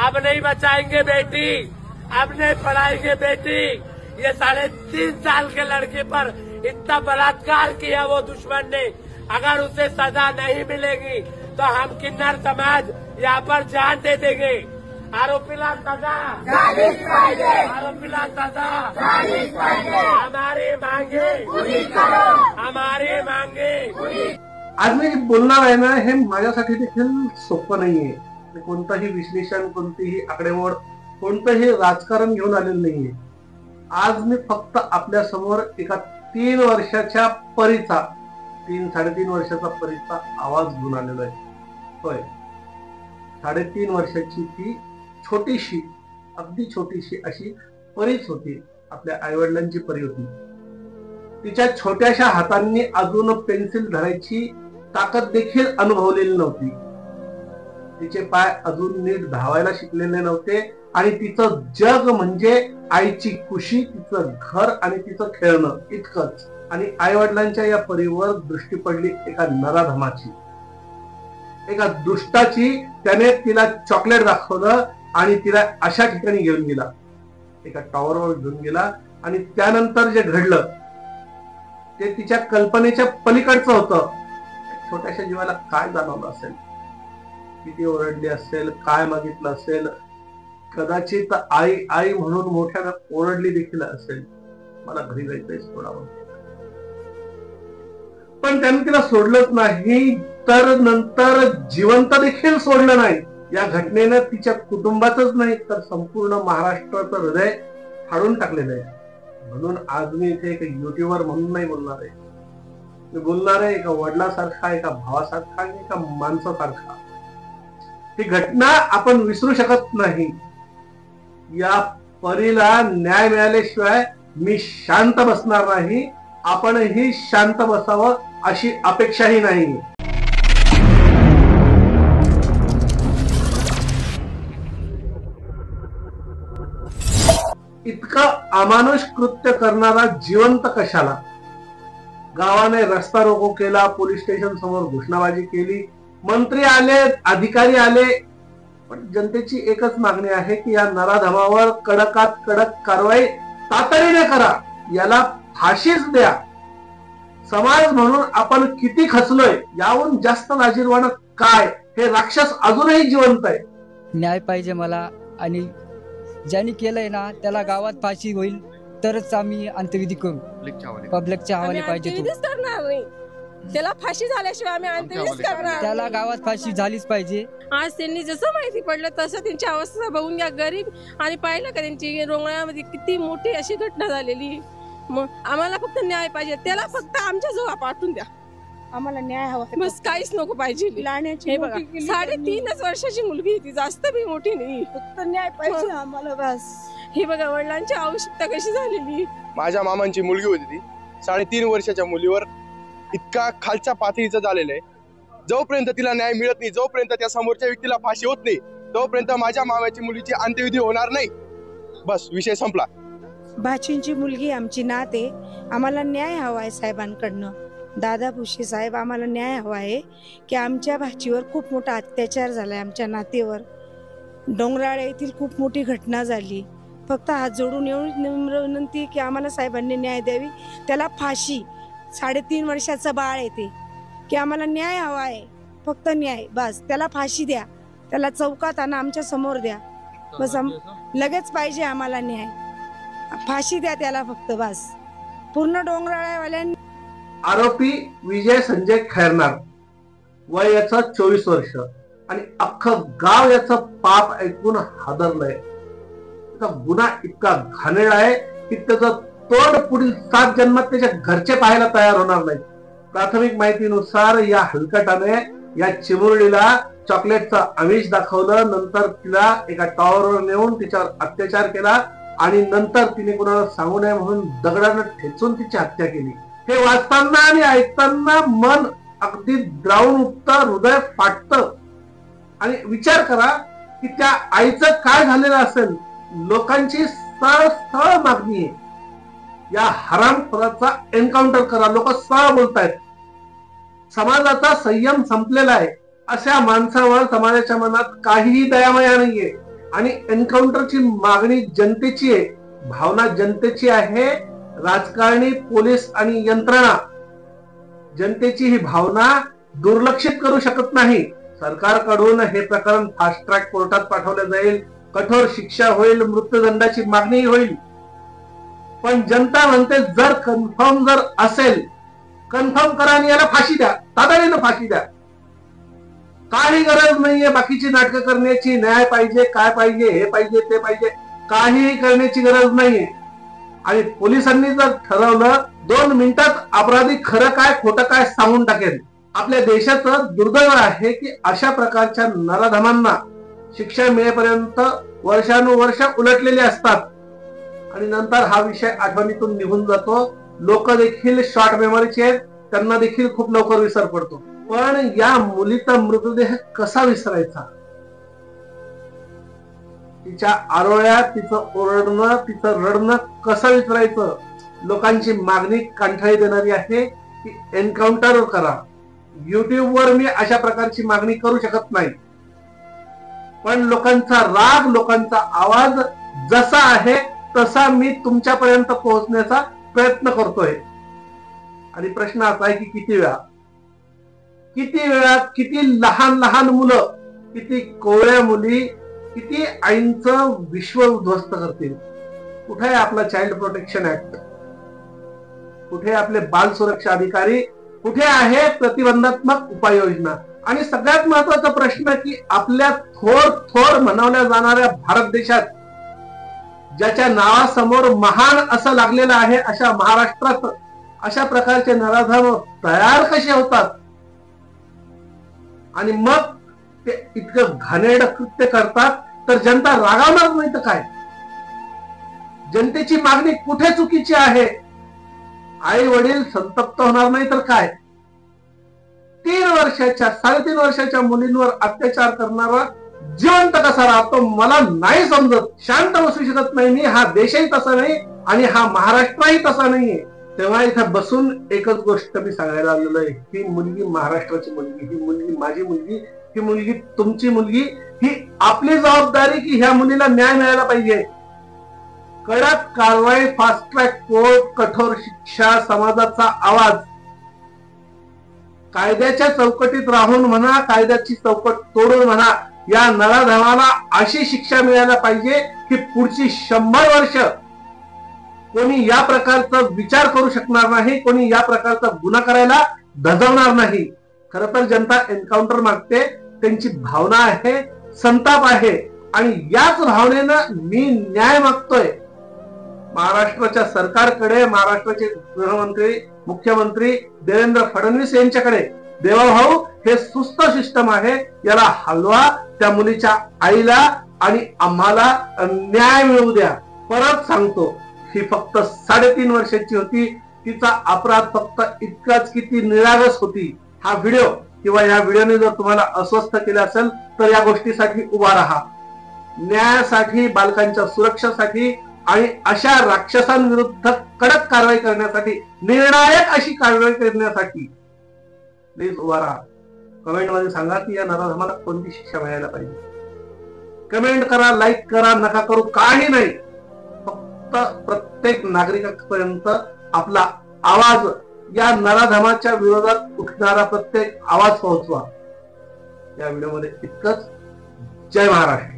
अब नहीं बचाएंगे बेटी, अब नहीं पढ़ाएंगे बेटी। ये 3.5 साल के लड़के पर इतना बलात्कार किया वो दुश्मन ने, अगर उसे सजा नहीं मिलेगी तो हम किन्नर समाज यहाँ पर जान दे देंगे। आरोपीला सजा, आरोपीला सजा, हमारी मांगे पूरी करो, हमारी मांगे। आज मी बोलणार आहे ना, हे माझ्यासाठी देखील सोपं नाहीये। कोणतंही विश्लेषण, कोणतीही आकडेमोड, कोणतंही राजकारण घेऊन आलेलं नाहीये। आज मी फक्त आपल्या समोर एका 3 वर्षाच्या परीचा, 3-3.5 वर्षाचा परीचा आवाज घेऊन आलेलो आहे। होय, 3.5 वर्षाची ती छोटीशी, अगदी छोटीशी अशी परीच होती, आपल्या आईवडिलांची परी होती। तिच्या छोट्याशा हातांनी अजून पेन्सिल धरायची ताकद देखील अनुभवलेली नव्हती। तिचे पाय अजून नीट धावायला शिकलेले नव्हते आणि तिचं जग म्हणजे आईची खुशी, तिचं घर आणि तिचं खेळणं इतकंच। आणि आई वडिलांच्या या परीवर दृष्टी पडली एका नराधमाची, एका दुष्टाची। त्याने तिला चॉकलेट दाखवलं आणि तिला अशा ठिकाणी घेऊन गेला, एका टॉवरवर घेऊन गेला। आणि त्यानंतर जे घडलं ते तिच्या कल्पनेच्या पलीकडचं होतं। छोट्याशा जीवाला काय जाणवलं असेल, किती ओरडली असेल, काय मागितलं असेल, कदाचित आई आई म्हणून मोठ्यानं ओरडली देखील असेल, मला घरी जायचंय सोडावं। पण त्याने तिला सोडलंच नाही, तर नंतर जिवंत देखील सोडलं नाही। या घटनेनं तिच्या कुटुंबाचंच नाही तर संपूर्ण महाराष्ट्राचं हृदय फाडून टाकलेलं आहे। म्हणून आज मी इथे एक युट्यूबर म्हणून नाही बोलणार आहे, मी बोलणार आहे एका वडिलासारखा, एका भावासारखा आणि एका माणसासारखा। ही घटना आपण विसरू शकत नाही। या परीला न्याय मिळाल्याशिवाय मी शांत बसणार नाही, आपणही शांत बसावं अशी अपेक्षाही नाही। इतकं अमानुष कृत्य करणारा जिवंत कशाला? गावाने रस्ता रोको केला, पोलीस स्टेशन समोर घोषणाबाजी केली, मंत्री आले, अधिकारी आले, पण जनतेची एकच मागणी आहे की या नराधमावर कडकात कडक कारवाई तातडीने करा, याला फाशीच द्या। समाज म्हणून आपण किती खचलोय, याहून जास्त लाजिरवाणं काय? हे राक्षस अजूनही जिवंत आहे। न्याय पाहिजे मला, आणि ज्यांनी केलंय ना त्याला गावात फाशी होईल तरच आम्ही अंत्यविधी करू। पब्लिकच्या हवाले पाहिजे, करणार नाही त्याला फाशी झाल्याशिवाय आम्ही अंत्यविधी करणार। त्याला गावात फाशी झालीच पाहिजे। आज त्यांनी जसं माहिती पडलं तसं त्यांची अवस्था बघून घ्या, गरीब, आणि पाहिलं का त्यांची रोंगळ्यामध्ये किती मोठी अशी घटना झालेली। मग आम्हाला फक्त न्याय पाहिजे, त्याला फक्त आमच्या जवळ पाठवून द्या, आम्हाला न्याय हवा, बस काहीच नको पाहिजे। हे बघा 3.5 वर्षाची मुलगी, ती जास्त बी मोठी नाही, फक्त न्याय पाहिजे आम्हाला बस। हे बघा वडिलांची आवश्यकता कशी झालेली। माझ्या मामांची मुलगी होती, ती 3.5 वर्षाच्या मुलीवर इतका खालच्या पातळीचं झालेलं आहे। जोपर्यंत तिला न्याय मिळत नाही, जोपर्यंत त्या समोरच्या व्यक्तीला फाशी होत नाही, तोपर्यंत माझ्या मामाची मुलीची अंत्यविधी होणार नाही, बस विषय संपला। भाचींची मुलगी आमची नात आहे, आम्हाला न्याय हवा आहे साहेबांकडनं। दादा भुसे साहेब, आम्हाला न्याय हवा आहे की आमच्या भाचीवर खूप मोठा अत्याचार झालाय, आमच्या नातेवर डोंगराळे येथील खूप मोठी घटना झाली। फक्त हात जोडून एवढी नम्र विनंती की आम्हाला साहेबांनी न्याय द्यावी, त्याला फाशी। 3.5 वर्षाचं बाळ येते की आम्हाला न्याय हवा आहे, फक्त न्याय बस, त्याला फाशी द्या, त्याला चौकात आणा, आमच्या समोर द्या, बस लगेच पाहिजे आम्हाला न्याय, फाशी द्या त्याला फक्त बस। पूर्ण डोंगराळ्यावाल्यांनी आरोपी विजय संजय खैरनार, वय याचं 24 वर्ष, आणि अख्खं गाव याचं पाप ऐकून हादरलंय। त्याचा गुन्हा इतका घाणेरडा आहे की त्याचं तोड पुढील 7 जन्मात त्याच्या घरचे पाहायला तयार होणार नाही। प्राथमिक माहितीनुसार या हलकटाने या चिमुरडीला चॉकलेटचं आमिष दाखवलं, नंतर तिला एका टॉवरवर नेऊन तिच्यावर अत्याचार केला आणि नंतर तिने कुणाला सांगू नये म्हणून दगडानं ठेचून तिची हत्या केली। हे वाचताना आणि ऐकताना मन अगदी द्रावून उठतं, हृदय फाटतं। आणि विचार करा की त्या आईचं काय झालेलं असेल। लोकांची सरळ मागणी आहे, या हरामखोराचा एन्काउंटर करा। लोक सरळ बोलतायत, समाजाचा संयम संपलेला आहे। अशा माणसावर समाजाच्या मनात काहीही दयामाया नाहीये। आणि एन्काउंटरची मागणी जनतेची आहे, भावना जनतेची आहे. राजकारणी, पोलीस आणि यंत्रणा जनतेची ही भावना दुर्लक्षित करू शकत नाही. सरकारकडून हे प्रकरण फास्ट ट्रॅक कोर्टात पाठवले जाईल, कठोर शिक्षा होईल, मृत्यूदंडाची मागणी होईल. पण जनता म्हणते जर कन्फर्म जर असेल, कन्फर्म करा आणि याला फाशी द्या, तातडीनं फाशी द्या. काही गरज नाहीये बाकीची नाटकं करण्याची. न्याय पाहिजे, काय पाहिजे, हे पाहिजे, ते पाहिजे, काहीही करण्याची गरज नाहीये. आणि पोलिसांनी जर ठरवलं 2 मिनिटात अपराधी खरं काय खोटं काय सांगून टाकेल. आपल्या देशाचं दुर्दैव आहे की अशा प्रकारच्या नराधमांना शिक्षा मिळेपर्यंत वर्षानुवर्ष उलटलेले असतात आणि नंतर हा विषय आठवणीतून निघून जातो. लोक देखील शॉर्ट मेमरीचे आहेत, त्यांना देखील खूप लवकर विसर पडतो. पण या मुलीचा मृतदेह कसा विसरायचा? तिच्या आरोळ्या, तिचं ओरडणं, तिचं रडणं कसं विसरायचं? लोकांची मागणी कंठाळी देणारी आहे की एन्काउंटर करा. युट्यूबवर मी अशा प्रकारची मागणी करू शकत नाही, पण लोकांचा राग, लोकांचा आवाज जसा आहे तसा मी तुमच्यापर्यंत पोहोचण्याचा प्रयत्न करतोय. आणि प्रश्न असा आहे की किती वेळा किती लहान लहान मुलं, किती कोवळ्या मुली, किती आईंचं विश्व उद्ध्वस्त करतील? कुठे आहे आपला चाइल्ड प्रोटेक्शन ऍक्ट? कुठे आपले बाल सुरक्षा अधिकारी? कुठे आहे प्रतिबंधात्मक उपाययोजना? आणि सगळ्यात महत्वाचा प्रश्न की आपल्या थोर म्हणवल्या जाणाऱ्या भारत देशात, ज्याच्या नावासमोर महान असं लागलेलं आहे, अशा महाराष्ट्रात अशा प्रकारचे नराधम तयार कसे होतात? आणि मग ते इतकं घाणेरडं कृत्य करतात तर जनता रागावणार नाही तर काय? जनतेची मागणी कुठे चुकीची आहे? आई वडील संतप्त होणार नाही तर काय? 3 वर्षाच्या 3.5 वर्षाच्या मुलींवर अत्याचार करणारा जिवंत कसा राहतो मला नाही समजत. शांत बसू शकत नाही मी. हा देशही तसा नाही आणि हा महाराष्ट्रही तसा नाहीये. तेव्हा इथं बसून एकच गोष्ट मी सांगायला आलेलो आहे, ही मुलगी महाराष्ट्राची मुलगी, ही मुलगी माझी मुलगी, ही मुलगी तुमची मुलगी. ही आपली जबाबदारी की ह्या मुलीला न्याय मिळायला पाहिजे. कडक कारवाई, फास्ट ट्रॅक कोर्ट, कठोर शिक्षा, समाजाचा आवाज, कायद्याच्या चौकटीत राहून म्हणा, कायद्याची चौकट तोडून म्हणा, या नराधमाला अशी शिक्षा मिळायला पाहिजे की पुढची 100 वर्ष कोणी या प्रकारचा विचार करू शकणार नाही, कोणी या प्रकारचा गुन्हा करायला धजवणार नाही. खर तर जनता एन्काउंटर मागते, त्यांची भावना आहे, संताप आहे आणि याच भावनेनं मी न्याय मागतोय. महाराष्ट्राच्या सरकारकडे, महाराष्ट्राचे गृहमंत्री, मुख्यमंत्री देवेंद्र फडणवीस यांच्याकडे, देवाभाऊ हे सुस्त सिस्टम आहे, याला हलवा, त्या मुलीच्या आईला आणि आम्हाला न्याय मिळवू द्या. परत सांगतो, ही फक्त 3.5 वर्षाची होती. तिचा अपराध फक्त इतकाच की ती निरागस होती. हा व्हिडिओ किंवा या व्हिडिओने जर तुम्हाला अस्वस्थ केले असेल तर या गोष्टीसाठी उभा राहा. न्यायासाठी, बालकांच्या सुरक्षेसाठी आणि अशा राक्षसांविरुद्ध कडक कारवाई करण्यासाठी, निर्णायक अशी कारवाई करण्यासाठी प्लीज उभा राहा. कमेंट मध्ये सांगा की या नराधमाला कोणती शिक्षा मिळायला पाहिजे. कमेंट करा, लाईक करा, नका करू, काही नाही. फक्त प्रत्येक नागरिकापर्यंत आपला आवाज, या नराधमाच्या विरोधात उठणारा प्रत्येक आवाज पोहोचवा. या व्हिडिओमध्ये इतकंच. जय महाराष्ट्र.